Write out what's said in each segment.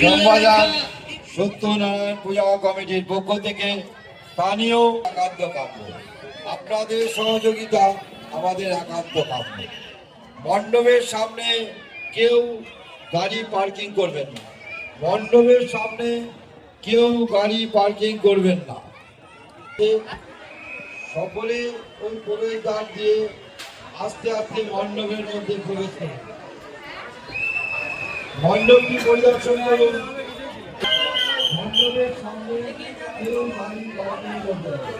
শ্যামবাজার সত্যনারায়ণ পূজা কমিটির পক্ষ থেকে স্থানীয় একান্ত কাম্য। আপনাদের সহযোগিতা আমাদের একান্ত কাম্য। মণ্ডপের সামনে কেউ গাড়ি পার্কিং করবেন না। মণ্ডপের সামনে কেউ গাড়ি পার্কিং করবেন না। সকলে ওই প্রবেশদ্বার দিয়ে আস্তে আস্তে মণ্ডপের মধ্যে প্রবেশ করুন। মণ্ডপটি পরিদর্শন করুন। মণ্ডপের সামনে কেউ গাড়ি পার্কিং করবেন না।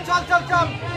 চল চল চল।